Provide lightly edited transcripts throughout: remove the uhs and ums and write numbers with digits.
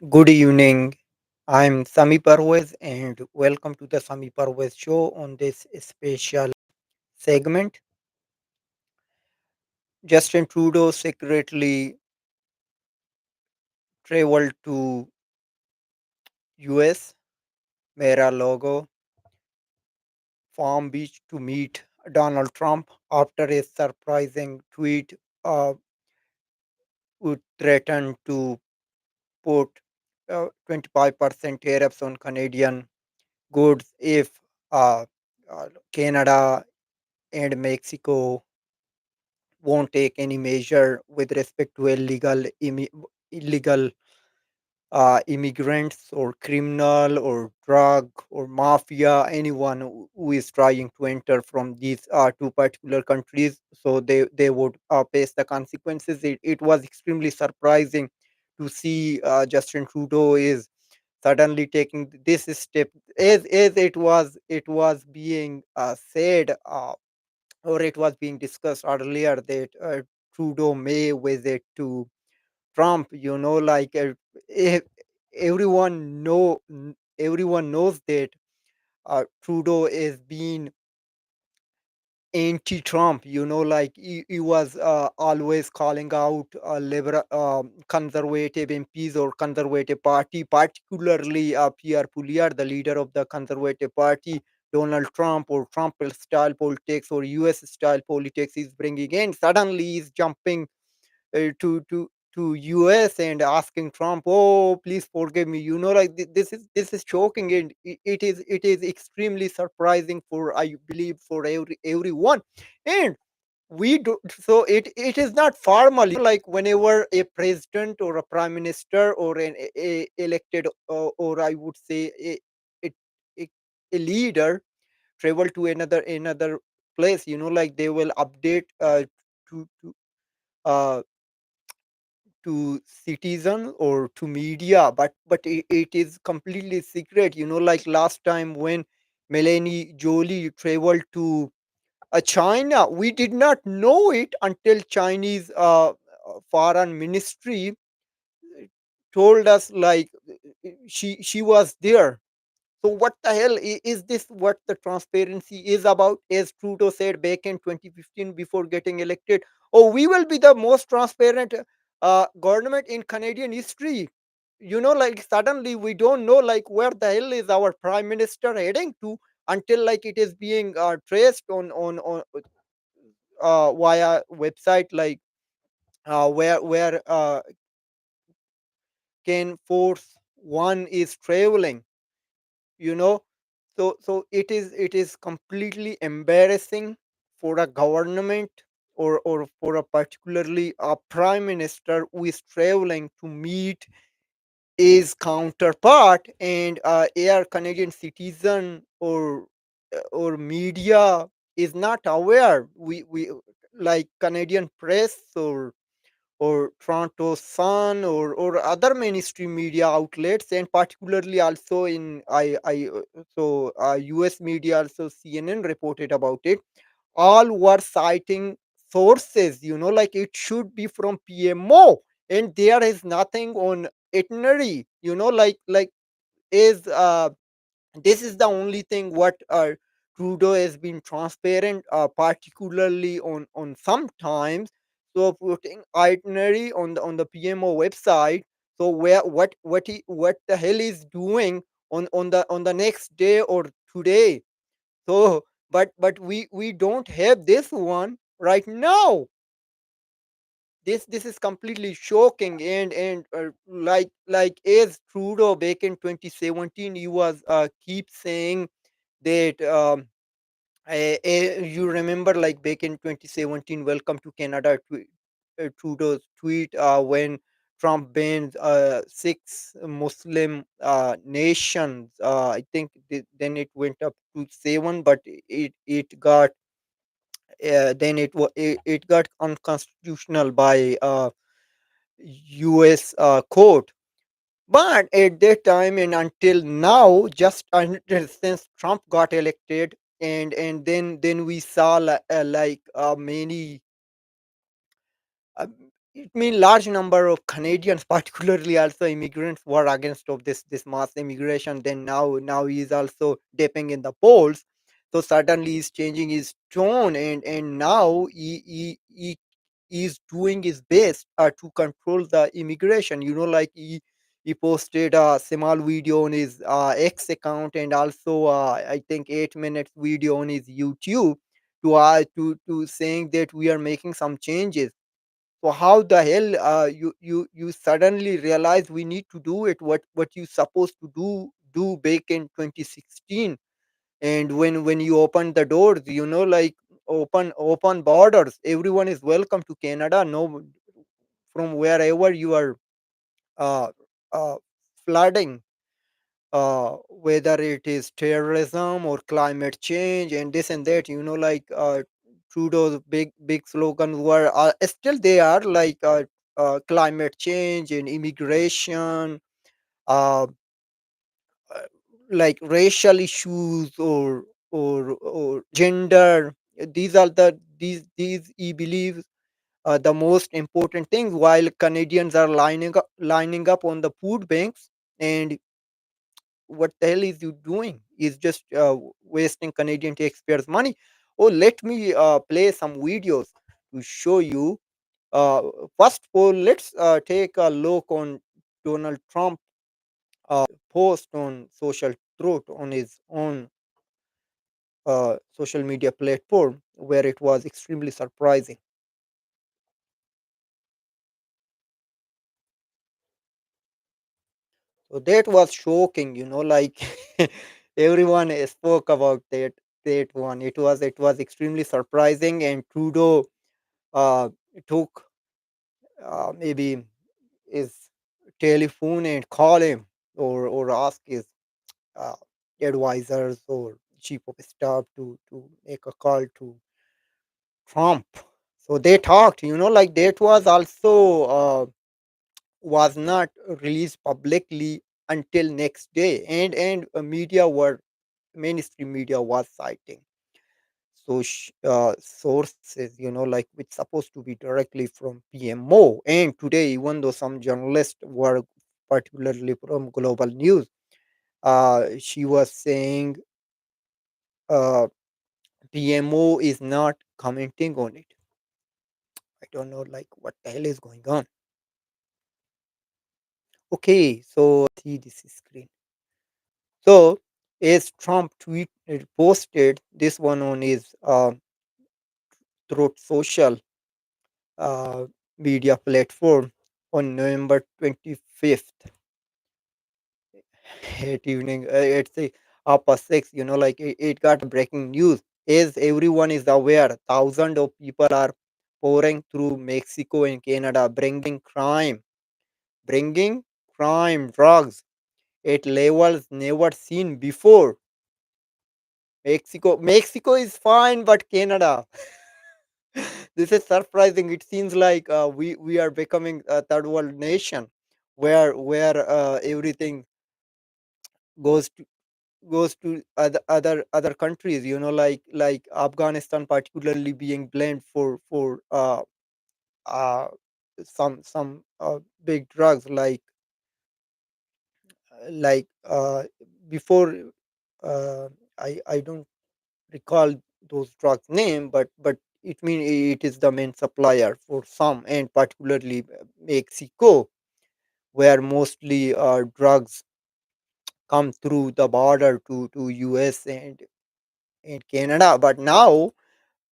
Good evening. I'm Sami Parvez and welcome to the Sami Parvez show on this special segment. Justin Trudeau secretly traveled to US, Mar-a-Lago, Palm Beach to meet Donald Trump after a surprising tweet would threaten to put 25% tariffs on Canadian goods if uh, Canada and Mexico won't take any measure with respect to illegal immigrants or criminal or drug or mafia, anyone who is trying to enter from these two particular countries. So they would face the consequences. It was extremely surprising to see Justin Trudeau is suddenly taking this step as it was being said, or it was being discussed earlier that Trudeau may visit to Trump. Eh, everyone knows that Trudeau is being anti-Trump. He was always calling out liberal, conservative MPs or conservative party, particularly Pierre Pouliot, the leader of the conservative party. Donald Trump or Trump style politics or US style politics is bringing in. Suddenly, he's jumping to US and asking Trump, "Oh, please forgive me." This is shocking, and it is extremely surprising for, I believe, for everyone. And we do so it is not formal, like whenever a president or a prime minister or an elected, or I would say a, a, a leader travel to another place, like they will update to uh to citizen or to media, but it is completely secret, like last time when Melanie Jolie traveled to China. We did not know it until Chinese foreign ministry told us, like, she was there. So what the hell is this? What the transparency is about? As Trudeau said back in 2015 before getting elected, oh, we will be the most transparent government in Canadian history. Like suddenly we don't know, like, where the hell is our prime minister heading to, until like it is being traced on via website, like where Can Force One is traveling. you know so it is completely embarrassing for a government, or for a particularly a prime minister who is traveling to meet his counterpart, and air Canadian citizen or media is not aware. We like Canadian press or Toronto Sun or other mainstream media outlets, and particularly also in I so US media, also CNN reported about it. All were citing sources, like it should be from PMO, and there is nothing on itinerary, like is this is the only thing what Trudeau has been transparent, particularly on sometimes. So putting itinerary on the PMO website. So where what the hell is doing on the next day or today? So but we don't have this one right now. This is completely shocking, and like as Trudeau back in 2017, he was keep saying that you remember, like back in 2017, welcome to Canada Trudeau's tweet, when Trump banned six Muslim nations. I think then it went up to seven, but it got then it got unconstitutional by US court. But at that time and until now, just since Trump got elected, and then we saw like many it mean large number of Canadians, particularly also immigrants, were against of this mass immigration. Then now he is also dipping in the polls. So suddenly he's changing his tone, and now he is doing his best to control the immigration. Like he posted a small video on his X account, and also I think 8 minutes video on his YouTube to saying that we are making some changes. So how the hell you suddenly realize we need to do it? What you supposed to do back in 2016? And when you open the doors, like open borders, everyone is welcome to Canada. No, from wherever you are uh, uh, flooding, whether it is terrorism or climate change and this and that, like Trudeau's big slogans were still they are like climate change and immigration, uh, uh, like racial issues or gender. These are these he believes the most important things, while Canadians are lining up on the food banks. And what the hell is you doing? Is just wasting Canadian taxpayers' money. Oh, let me play some videos to show you. Uh, First of all, let's take a look on Donald Trump post on social truth on his own social media platform, where it was extremely surprising. So that was shocking, like everyone spoke about that one. It was extremely surprising, and Trudeau took maybe his telephone and call him, or ask his uh, advisors or chief of staff to make a call to Trump. So they talked, like that was also was not released publicly until next day, and media were mainstream media was citing. So sources, like which supposed to be directly from PMO. And today, even though some journalists were particularly from Global News, she was saying uh, PMO is not commenting on it. I don't know, like what the hell is going on. Okay, so see this screen. So as Trump posted this one on his Truth Social media platform on November 25th at evening. It's the upper six, like it got breaking news. As everyone is aware, thousands of people are pouring through Mexico and Canada, bringing crime, drugs at levels never seen before. Mexico is fine, but Canada. This is surprising. It seems like we are becoming a third world nation, where everything goes to other countries. Like Afghanistan, particularly being blamed for uh, some big drugs, like before. Uh, I don't recall those drugs name, but it mean it is the main supplier for some, and particularly Mexico, where mostly drugs come through the border to US and Canada. But now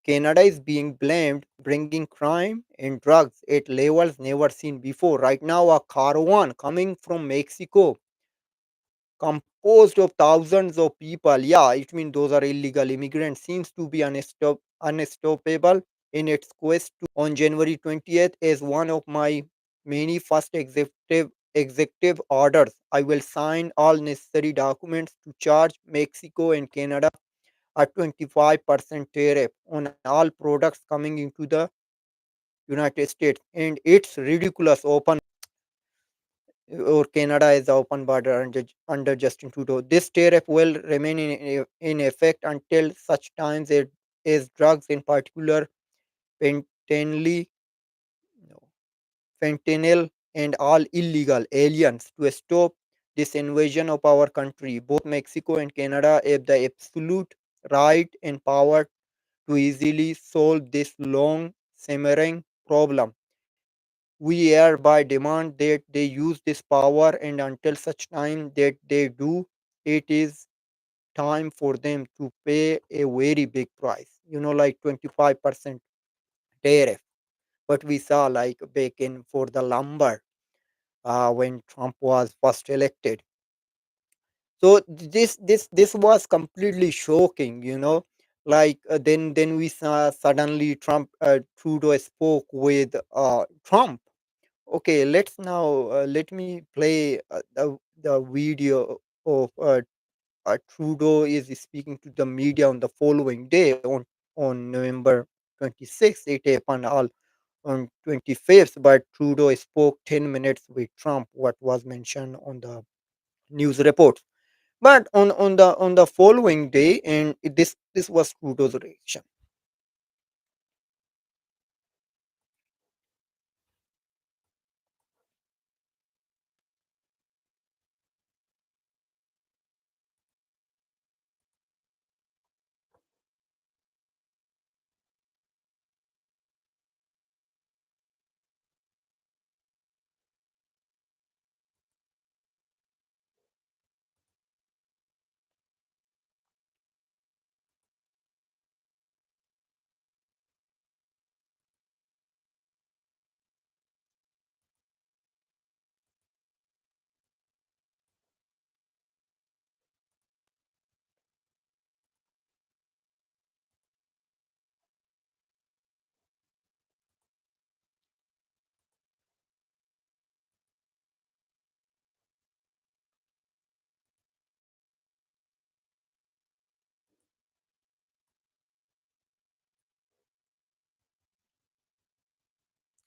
Canada is being blamed, bringing crime and drugs at levels never seen before. Right now, a caravan coming from Mexico, composed of thousands of people. Yeah, it means those are illegal immigrants. Seems to be unstoppable in its quest to on January 20th as one of my many first executive orders. I will sign all necessary documents to charge Mexico and Canada a 25% tariff on all products coming into the United States. And it's ridiculous open or Canada is the open border under Justin Trudeau. This tariff will remain in effect until such times as drugs, in particular, fentanyl, no. fentanyl, and all illegal aliens to stop this invasion of our country. Both Mexico and Canada have the absolute right and power to easily solve this long simmering problem. We hereby demand that they use this power, and until such time that they do, it is time for them to pay a very big price. Like 25% tariff. What we saw like back in for the lumber when Trump was first elected. So this was completely shocking. Then we saw suddenly Trudeau spoke with Trump. Okay, let me play the video of Trudeau is speaking to the media on the following day on November 26th. It happened all on 25th, but Trudeau spoke 10 minutes with Trump, what was mentioned on the news report. But on the following day, and this was Trudeau's reaction.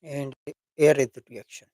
And here is the reaction.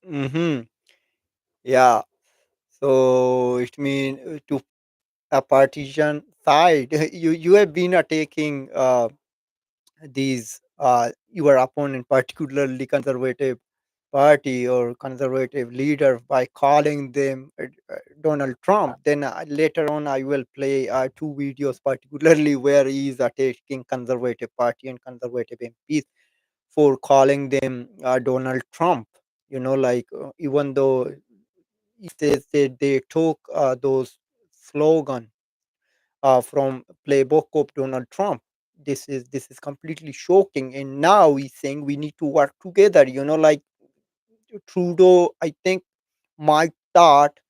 Mm-hmm. Yeah. So it means to a partisan side. You have been attacking your opponent, particularly conservative party or conservative leader, by calling them Donald Trump. Then later on, I will play two videos, particularly where he is attacking conservative party and conservative MPs for calling them Donald Trump. Even though he says that they took those slogan from playbook of Donald Trump. This is completely shocking. And now he's saying we need to work together. Like Trudeau, I think, might thought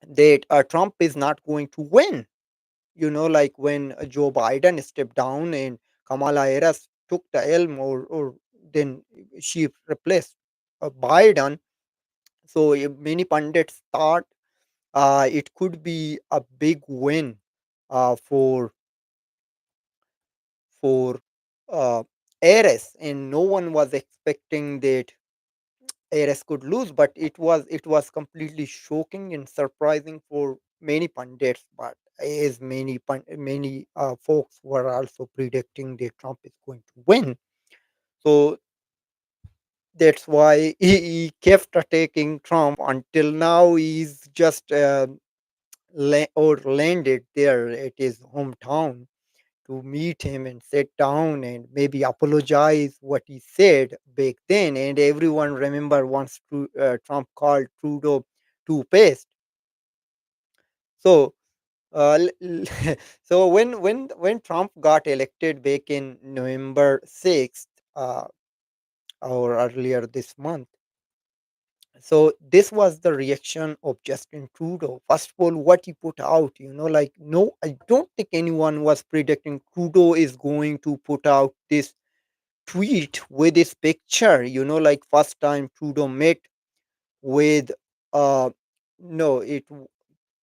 that Trump is not going to win. Like when Joe Biden stepped down and Kamala Harris took the helm, or then she replaced Biden. So many pundits thought it could be a big win for Ares, and no one was expecting that Ares could lose. But it was completely shocking and surprising for many pundits. But as many folks were also predicting that Trump is going to win, so that's why he kept attacking Trump until now. He's just landed there at his hometown to meet him and sit down and maybe apologize what he said back then. And everyone remember once Trump called Trudeau toothpaste. So so when Trump got elected back in November 6th, or earlier this month, so this was the reaction of Justin Trudeau. First of all, what he put out, like, no, I don't think anyone was predicting Trudeau is going to put out this tweet with this picture. Like first time Trudeau met with, uh, no,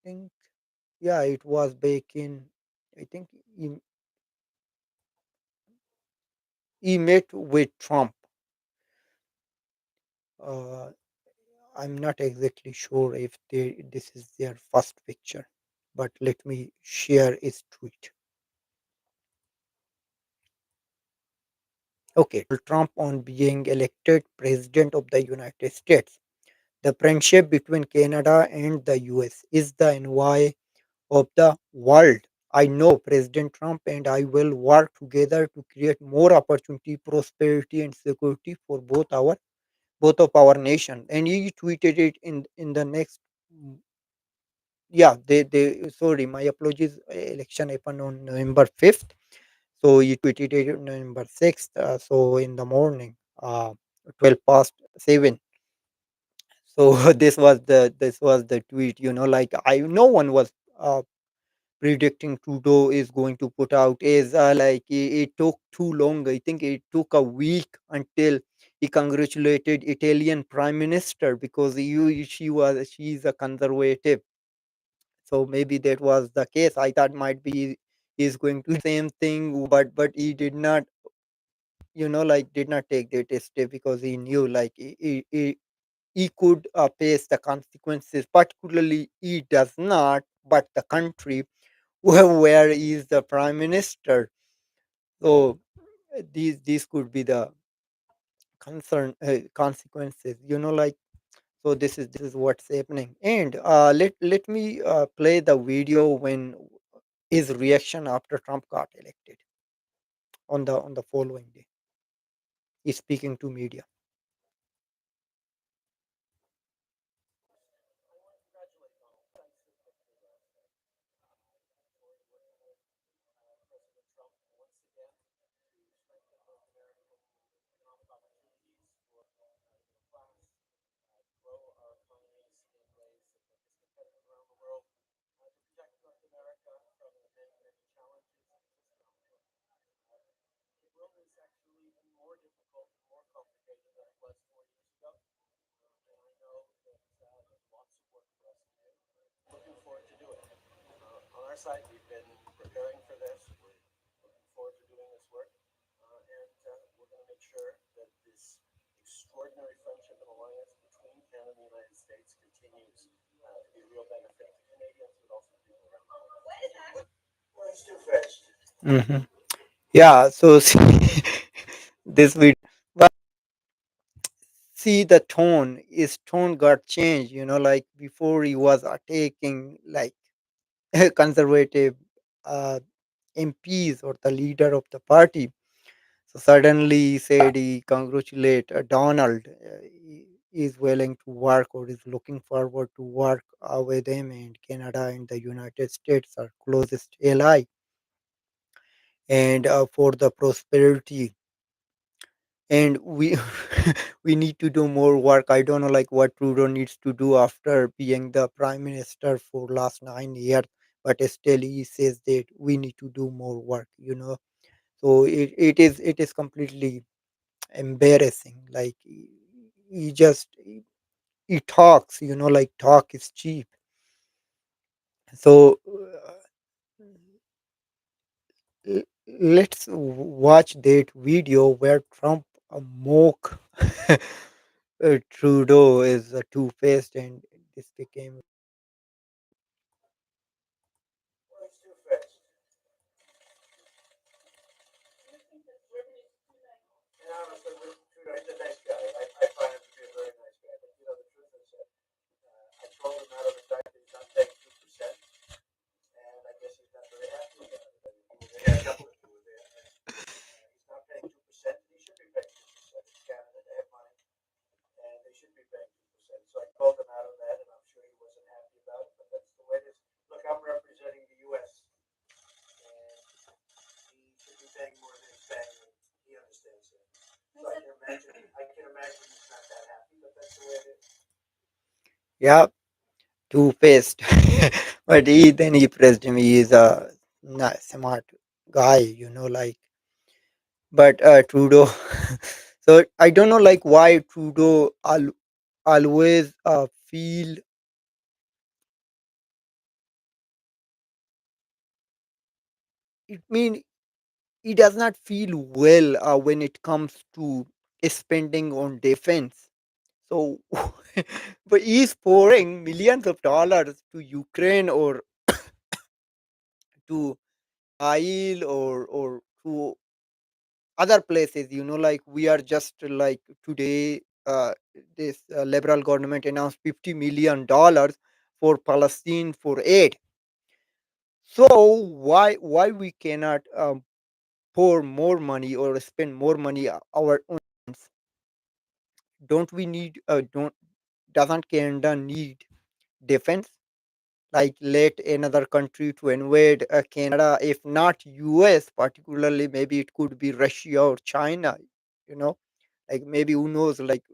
think, yeah, it was back in, I think he met with Trump. Uh, I'm not exactly sure if this is their first picture, but let me share his tweet. Okay, Trump on being elected president of the United States. The friendship between Canada and the US is the envy of the world. I know President Trump and I will work together to create more opportunity, prosperity, and security for both of our nation. And he tweeted it in the next. Yeah, they sorry, my apologies. Election happened on November 5th, so he tweeted it on November 6th. So in the morning, 12 past 7. So this was the tweet. Like, I no one was predicting Trudeau is going to put out, is like, it took too long. I think it took a week until he congratulated Italian Prime Minister, because she's a conservative. So maybe that was the case. I thought might be he's going to same thing, but he did not, like, did not take that step, because he knew, like, he could face the consequences. Particularly, he does not, but the country where he is the prime minister. So these could be the concern consequences. Like, so this is what's happening. And let me play the video when his reaction after Trump got elected on the following day. He's speaking to media. Hmm. Yeah. So this video, but see the tone. His tone got changed. Like before he was attacking, like, conservative uh, MPs or the leader of the party. So suddenly he said he congratulate Donald. He is willing to work, or is looking forward to work with him, and Canada and the United States are closest ally, and for the prosperity. And we we need to do more work. I don't know, like, what Trudeau needs to do after being the prime minister for last 9 years, but still he says that we need to do more work. So it is completely embarrassing. Like, he just he talks, like, talk is cheap. So l- let's watch that video where Trump mock Trudeau is a two-faced, and this became. Yeah, toothpaste. But he pressed him. He is a smart guy, like. But Trudeau. So I don't know, like, why Trudeau always feel. It mean he does not feel well when it comes to spending on defense. So, but he's pouring millions of dollars to Ukraine or to Israel or to other places. Like, we are just like today. This liberal government announced $50 million for Palestine for aid. So why we cannot pour more money or spend more money our own? Don't we need don't Doesn't Canada need defense? Like, let another country to invade Canada, if not US particularly, maybe it could be Russia or China, you know, like, maybe who knows, like,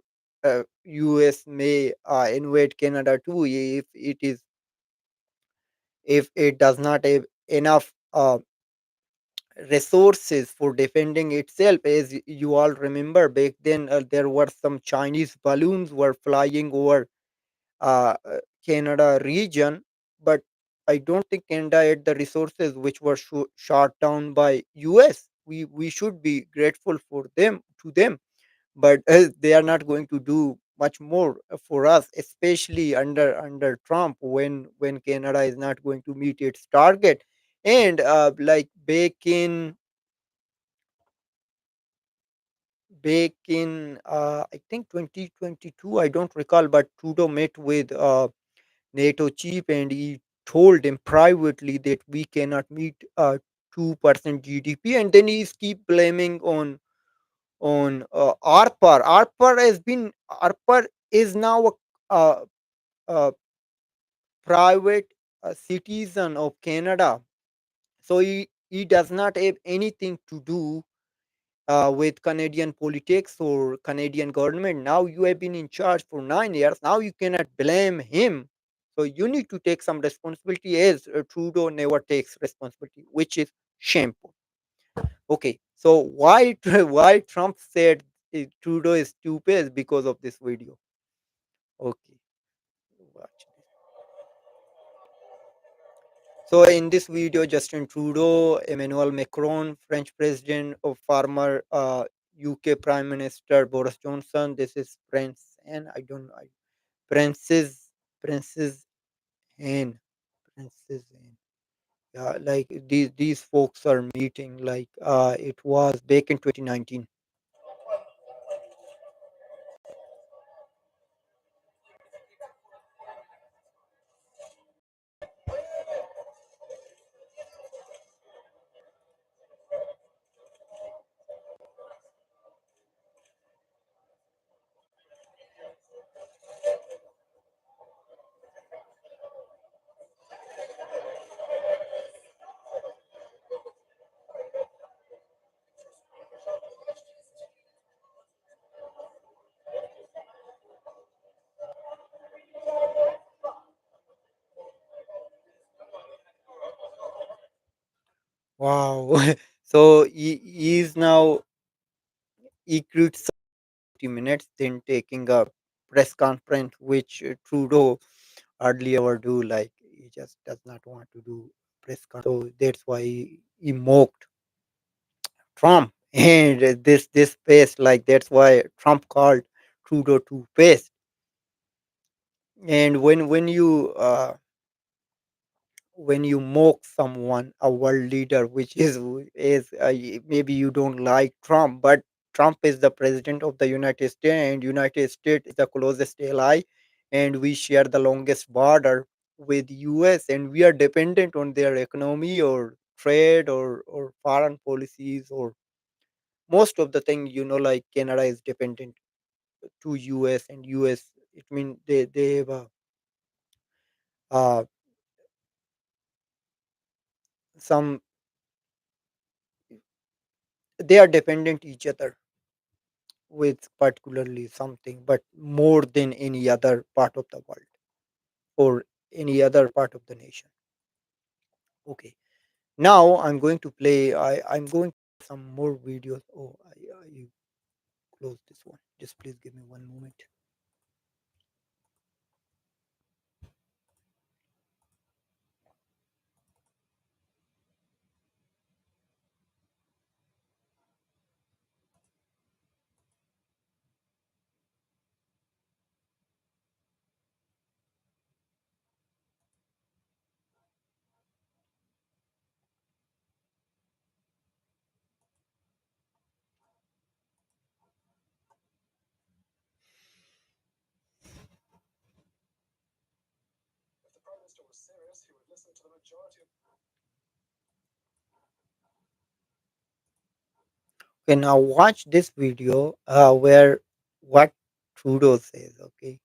US may invade Canada too, if it does not have enough resources for defending itself. As you all remember, back then there were some Chinese balloons were flying over Canada region, but I don't think Canada had the resources which were shot down by US. We should be grateful for them to them, but they are not going to do much more for us, especially under Trump, when Canada is not going to meet its target. And like, back in I think 2022, I don't recall, but Trudeau met with NATO chief, and he told him privately that we cannot meet 2% GDP, and then he's keep blaming on ARPAR. ARPAR is now a, a private citizen of Canada, so he does not have anything to do with Canadian politics or Canadian government. Now you have been in charge for 9 years. Now you cannot blame him. So you need to take some responsibility, as Trudeau never takes responsibility, which is shameful. Okay, so why why Trump said Trudeau is stupid because of this video? Okay, watch this. So in this video, Justin Trudeau, Emmanuel Macron, French President of former UK Prime Minister Boris Johnson. This is Prince, and I don't know, Princess Anne, Princess Anne. Yeah, like these folks are meeting. Like, it was back in 2019. Wow. So he is now he quit 30 minutes, then taking a press conference, which Trudeau hardly ever do. Like, he just does not want to do press conference. So that's why he mocked Trump. And this pace, like, that's why Trump called Trudeau to pace. And when you mock someone, a world leader, which is maybe you don't like Trump, but Trump is the president of the United States, and United States is the closest ally, and we share the longest border with US, and we are dependent on their economy or trade or foreign policies, or most of the thing, like Canada is dependent to US, and US, it means they have uh, some, they are dependent each other with particularly something, but more than any other part of the world. or any other part of the nation. Okay. Now I'm going to play. I'm going to some more videos. Oh, you close this one. Just please give me one moment. Okay, now watch this video where what Trudeau says. Okay.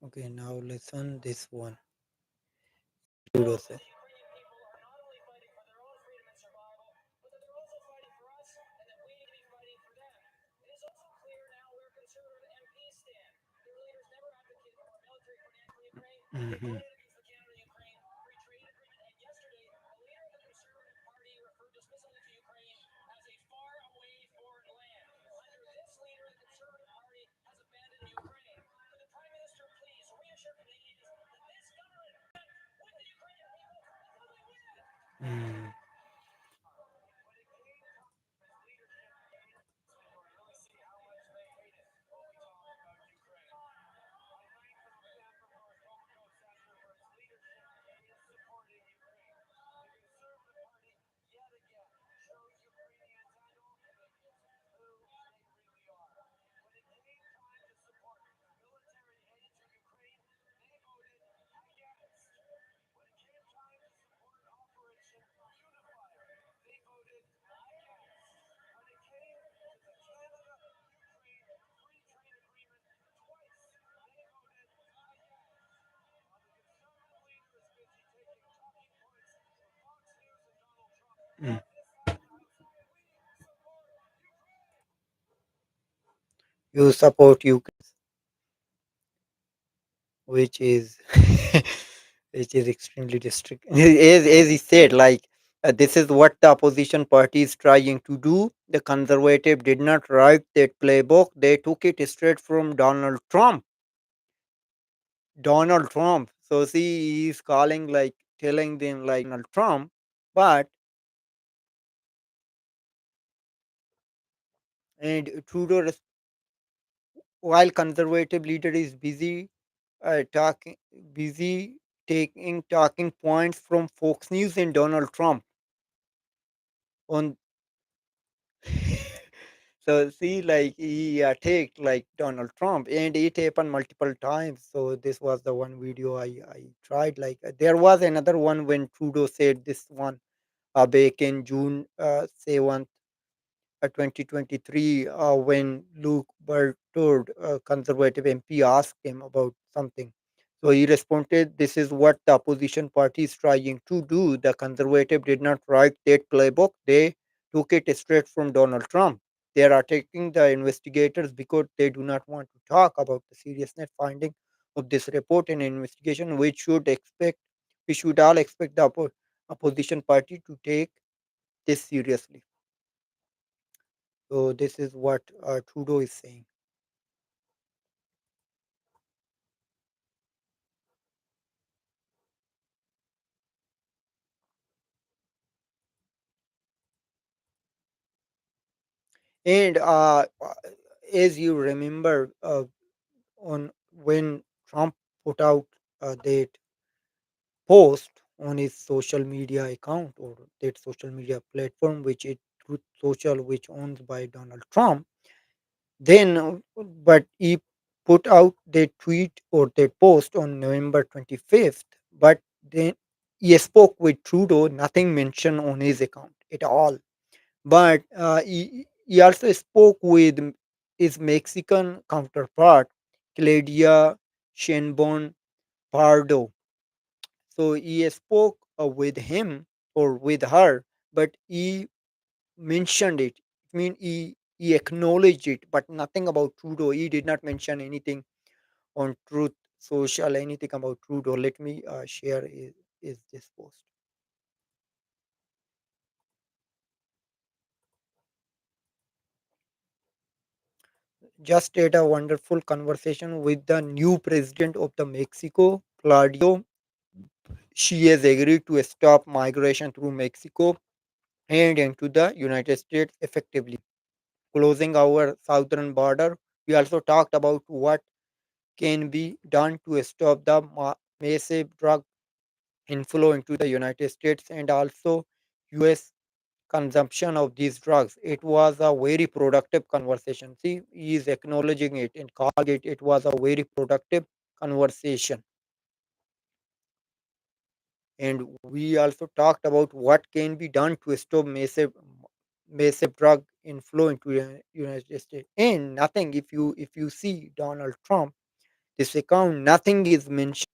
Okay, now listen this one. Trudeau says. Mhm. Mm. Mm. You support you, which is which is extremely district. As he said, like this is what the opposition party is trying to do. The conservative did not write that playbook; they took it straight from Donald Trump. Donald Trump. So see, he's calling like telling them like Donald Trump, but And Trudeau, while conservative leader is talking, busy taking talking points from Fox News and Donald Trump on. So see, like he attacked like Donald Trump, and it happened multiple times. So this was the one video I tried. Like there was another one when Trudeau said this one back in June 7th, 2023, when Luke Berthold, a conservative MP, asked him about something. So he responded, "This is what the opposition party is trying to do. The conservative did not write that playbook. They took it straight from Donald Trump. They are attacking the investigators because they do not want to talk about the seriousness finding of this report and investigation. We should all expect the opposition party to take this seriously." So this is what Trudeau is saying. And as you remember, on when Trump put out that post on his social media account or that social media platform, which is Truth Social, which owns by Donald Trump, then but he put out that tweet or that post on November 25th, but then he spoke with Trudeau, nothing mentioned on his account at all. But he also spoke with his Mexican counterpart, Claudia Sheinbaum Pardo. So he spoke with him or with her, but he mentioned it. I mean, he acknowledged it, but nothing about Trudeau. He did not mention anything on Truth Social, anything about Trudeau. Let me share is this post. Just had a wonderful conversation with the new president of the Mexico, Claudio. She has agreed to stop migration through Mexico and into the United States effectively, closing our southern border. We also talked about what can be done to stop the massive drug inflow into the United States and also US consumption of these drugs. It was a very productive conversation. See, he is acknowledging it and calling it was a very productive conversation. And we also talked about what can be done to stop massive drug inflow into the United States. And nothing, if you see Donald Trump, this account, nothing is mentioned.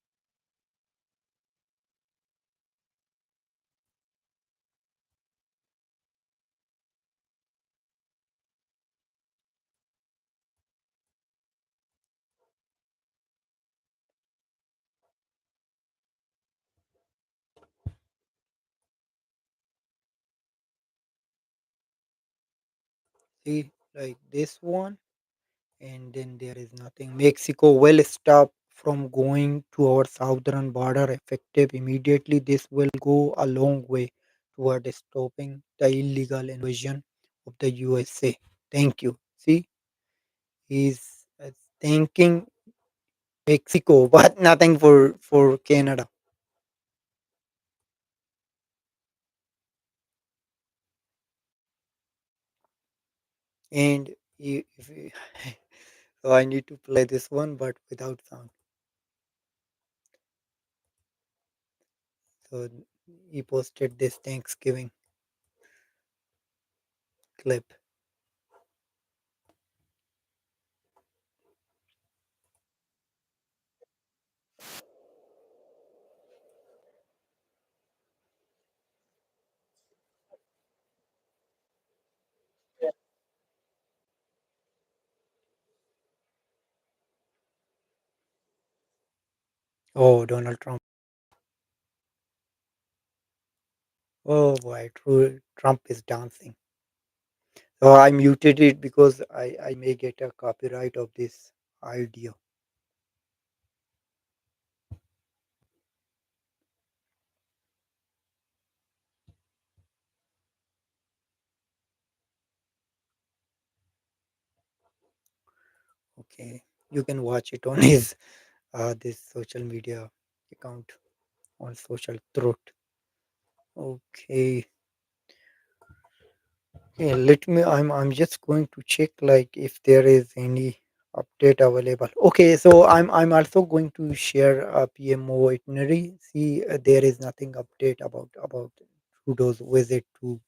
See, like this one, and then there is nothing. Mexico will stop from going to our southern border effective immediately. This will go a long way toward stopping the illegal invasion of the USA. Thank you. See, he's thanking Mexico, but nothing for Canada. And so I need to play this one, but without sound. So he posted this Thanksgiving clip. Oh, Donald Trump. Oh boy, Trump is dancing. So I muted it because I may get a copyright of this idea. Okay, you can watch it on his this social media account on Social Truth. Okay, yeah, let me. I'm just going to check like if there is any update available. Okay, so I'm also going to share a PMO itinerary. See, there is nothing update about Trudeau's visit to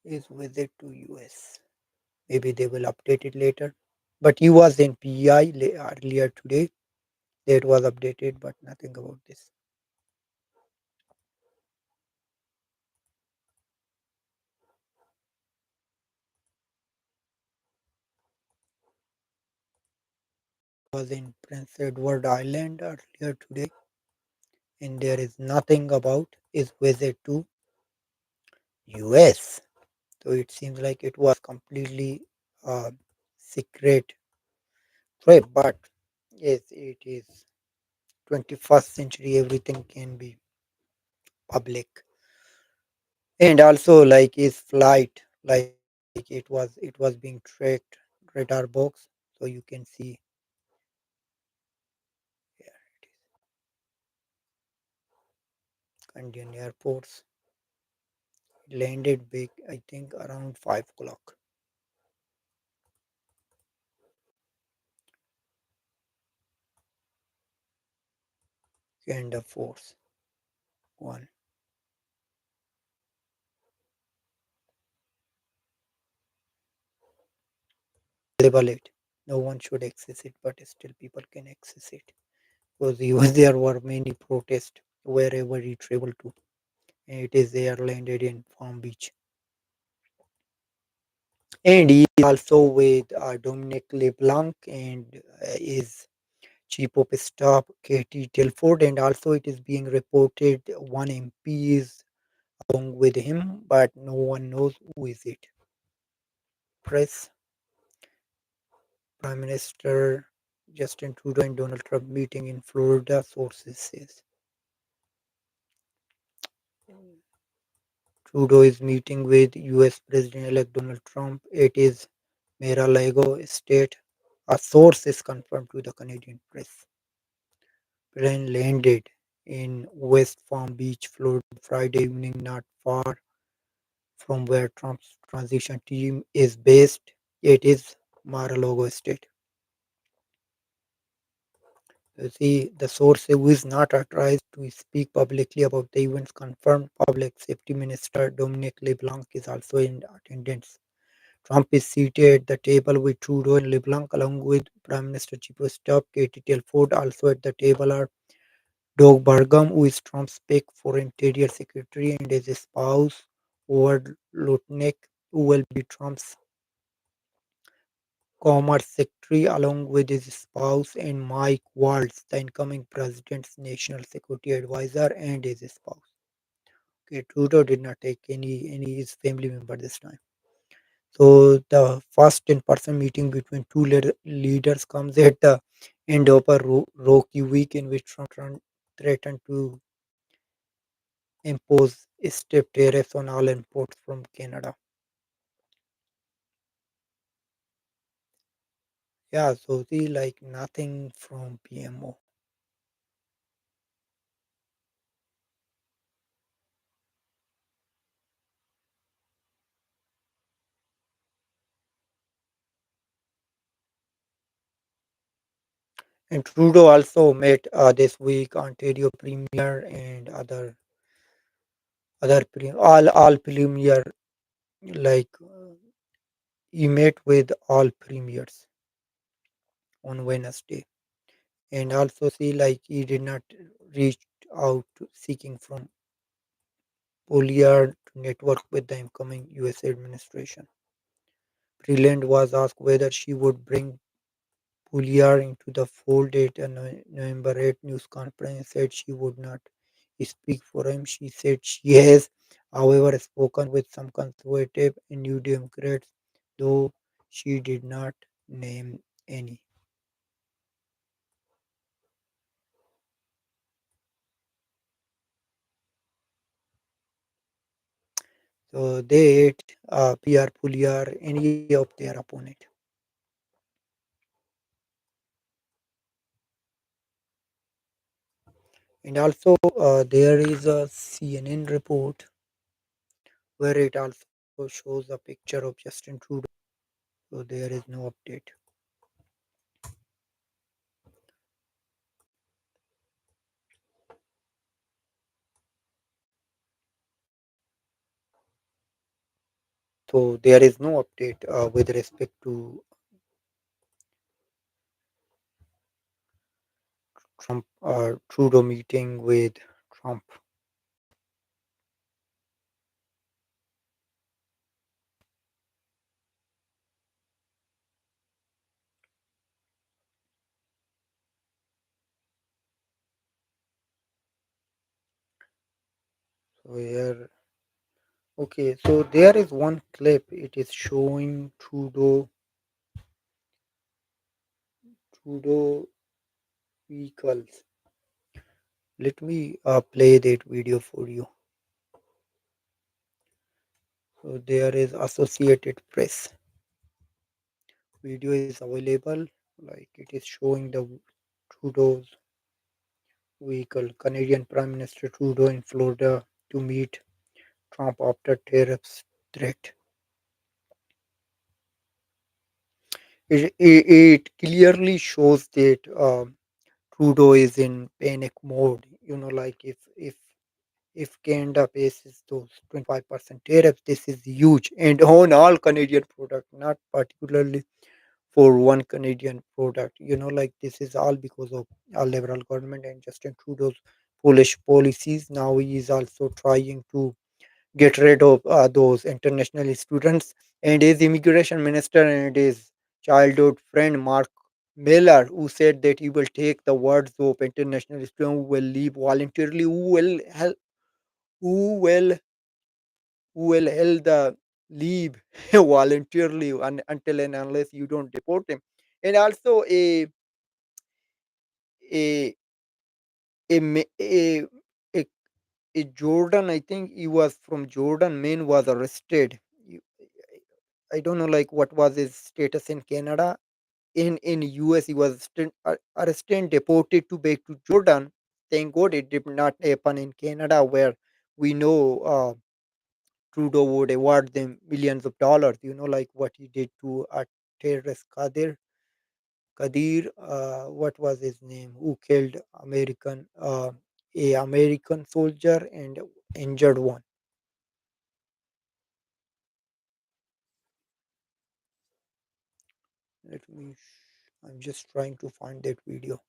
his visit to US. Maybe they will update it later. But he was in PEI earlier today. It was updated, but nothing about this. Was in Prince Edward Island earlier today, and there is nothing about his visit to US. So it seems like it was completely secret trip, but yes, it is 21st century. Everything can be public, and also like his flight, like it was being tracked radar box, so you can see yeah, it is Indian airports. It landed big, I think around 5 o'clock. And the force one label it. No one should access it, but still people can access it because even there were many protests wherever he traveled to. And it is there landed in Palm Beach. And he is also with Dominic LeBlanc and is chief of staff Katie Telford. And also it is being reported one MP is along with him, but no one knows who is it. Press Prime Minister Justin Trudeau and Donald Trump meeting in Florida, sources says. Trudeau is meeting with US President-elect Donald Trump at his Mar-a-Lago estate. A source is confirmed to the Canadian press. Plane landed in West Palm Beach, Florida, Friday evening, not far from where Trump's transition team is based. It is Mar-a-Lago estate. You see, the source who is not authorized to speak publicly about the events confirmed Public Safety Minister Dominic LeBlanc is also in attendance. Trump is seated at the table with Trudeau and LeBlanc along with Prime Minister Chief of Staff Katie Telford. Also at the table are Doug Burgum, who is Trump's pick for Interior Secretary, and his spouse, Howard Lutnick, who will be Trump's Commerce Secretary, along with his spouse, and Mike Waltz, the incoming president's national security advisor, and his spouse. Okay, Trudeau did not take any his family member this time. So the first in-person meeting between two leaders comes at the end of a rocky week in which Trump threatened to impose steep tariffs on all imports from Canada. Yeah, so see, like nothing from PMO. And Trudeau also met this week Ontario Premier and all Premier like he met with all premiers on Wednesday, and also see like he did not reach out seeking from Poliard to network with the incoming US administration. Freeland was asked whether she would bring Pouliot into the fold at a November 8 news conference, said she would not speak for him. She said she has, however, spoken with some conservative and New Democrats, though she did not name any. So they ate Pierre Pouliot, any of their opponent. And also, there is a CNN report where it also shows a picture of Justin Trudeau. So there is no update. So there is no update with respect to Trump Trudeau meeting with Trump. So here, okay. So there is one clip. It is showing Trudeau vehicles. Let me play that video for you. So there is Associated Press. Video is available. Like it is showing the Trudeau's vehicle. Canadian Prime Minister Trudeau in Florida to meet Trump after tariffs threat. It clearly shows that Trudeau is in panic mode. Like if Canada faces those 25% tariffs, this is huge, and on all Canadian product, not particularly for one Canadian product. Like this is all because of our liberal government and Justin Trudeau's foolish policies. Now he is also trying to get rid of those international students, and his immigration minister and his childhood friend Mark Miller, who said that he will take the words of international students who will leave voluntarily, who will who will held the leave voluntarily until and unless you don't deport him. And also a a ma- a, a Jordan, I think he was from Jordan, man was arrested. You- I don't know like what was his status in Canada. In US he was arrested and deported to back to Jordan. Thank God it did not happen in Canada, where we know Trudeau would award them millions of dollars. Like what he did to a terrorist Kadir, what was his name? Who killed a American soldier and injured one. Let me. I'm just trying to find that video.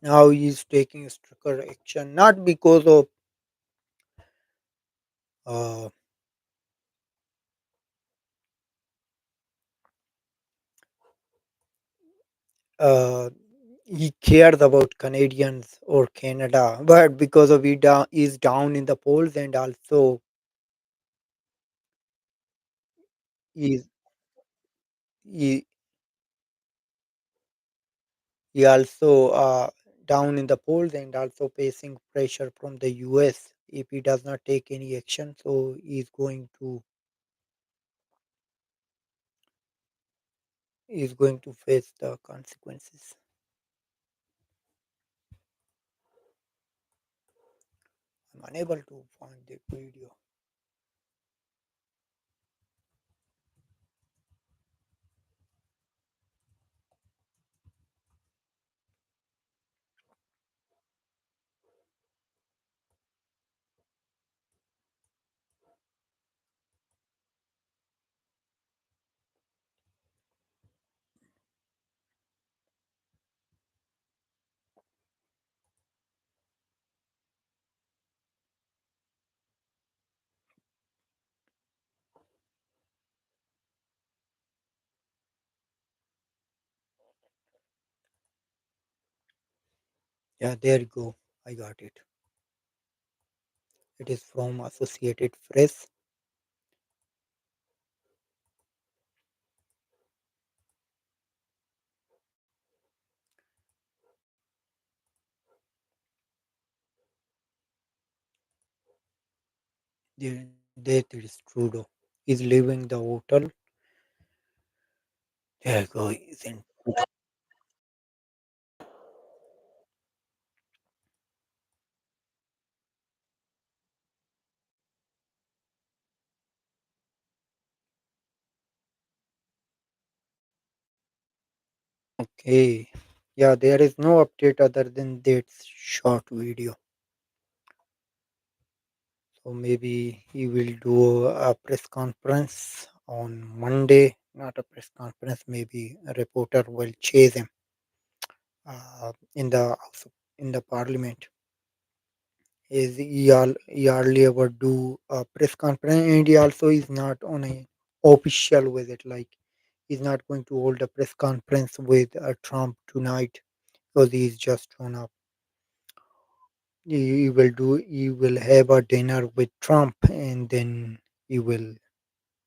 Now he's taking stricter action, not because of uh, uh, he cared about Canadians or Canada, but because of he's down in the polls, and also he's he, he also down in the polls and also facing pressure from the US if he does not take any action. So he's going to face the consequences. I'm unable to find the video. Yeah, there you go. I got it. It is from Associated Press. That is Trudeau. He's leaving the hotel. There you go. He's in. Okay. Yeah, there is no update other than that short video. So maybe he will do a press conference on Monday. Not a press conference. Maybe a reporter will chase him in the in the parliament. Is he hardly ever do a press conference, and he also is not on a official visit. Like he's not going to hold a press conference with Trump tonight because he's just shown up. He will have a dinner with Trump, and then he will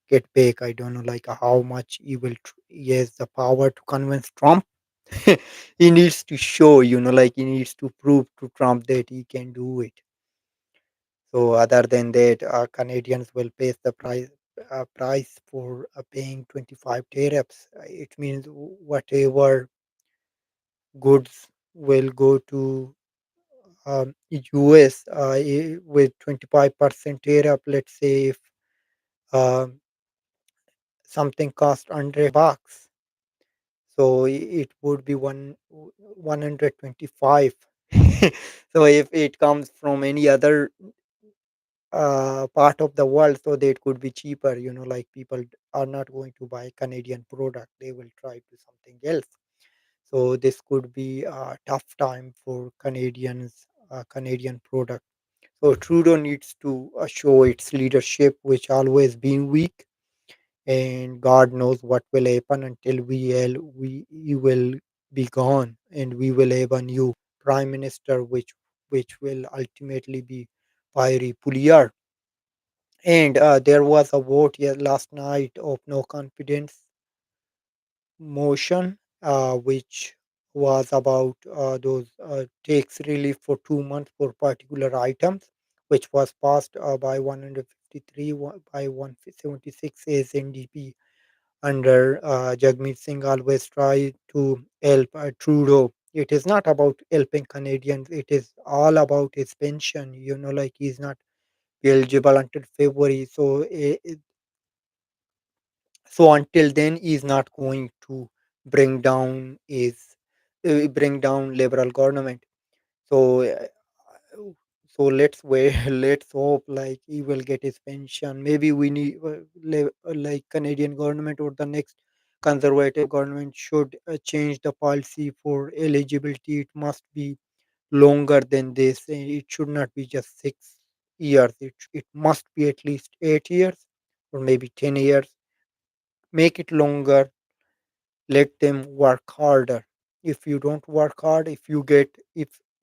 get back. I don't know like how much he has the power to convince Trump. He needs to show, like he needs to prove to Trump that he can do it. So other than that, Canadians will pay the price for paying 25 tariffs. It means whatever goods will go to US with 25% tariff. Let's say if um something cost $100, so it would be 125. So if it comes from any other part of the world, so that could be cheaper, like people are not going to buy Canadian product, they will try to something else. So this could be a tough time for Canadian product. So Trudeau needs to show its leadership, which always been weak, and God knows what will happen until we he will be gone, and we will have a new prime minister, which will ultimately be Pierre Pouliot. And there was a vote last night of no confidence motion, which was about those tax relief for 2 months for particular items, which was passed by 153 by 176 as NDP under Jagmeet Singh always try to help Trudeau. It is not about helping Canadians. It is all about his pension. Like he's not eligible until February. So until then, he's not going to bring down liberal government. So let's wait. Let's hope like he will get his pension. Maybe we need like Canadian government or the next conservative government should change the policy for eligibility. It must be longer than this. It should not be just 6 years. It must be at least 8 years or maybe 10 years. Make it longer. Let them work harder. If you don't work hard, if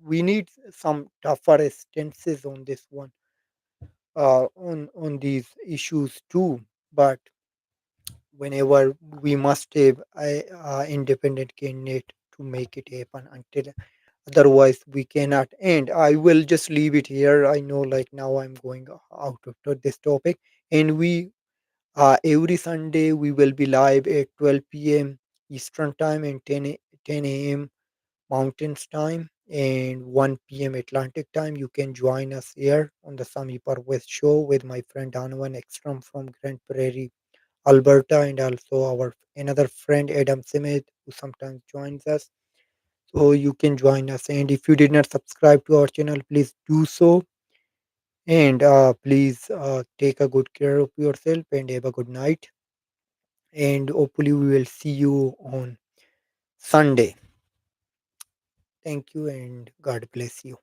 we need some tougher stances on this one, on these issues too. But whenever we must have a independent candidate to make it happen, until otherwise we cannot. And I will just leave it here. I know like now I'm going out of this topic, and we every Sunday we will be live at 12 p.m. Eastern time and 10 a.m. Mountains time and 1 p.m. Atlantic time. You can join us here on the Sami Parvez show with my friend Donovan Ekstrom from Grand Prairie, Alberta, and also our another friend Adam Smith who sometimes joins us. So you can join us. And if you did not subscribe to our channel, please do so. And please take a good care of yourself and have a good night. And hopefully, we will see you on Sunday. Thank you and God bless you.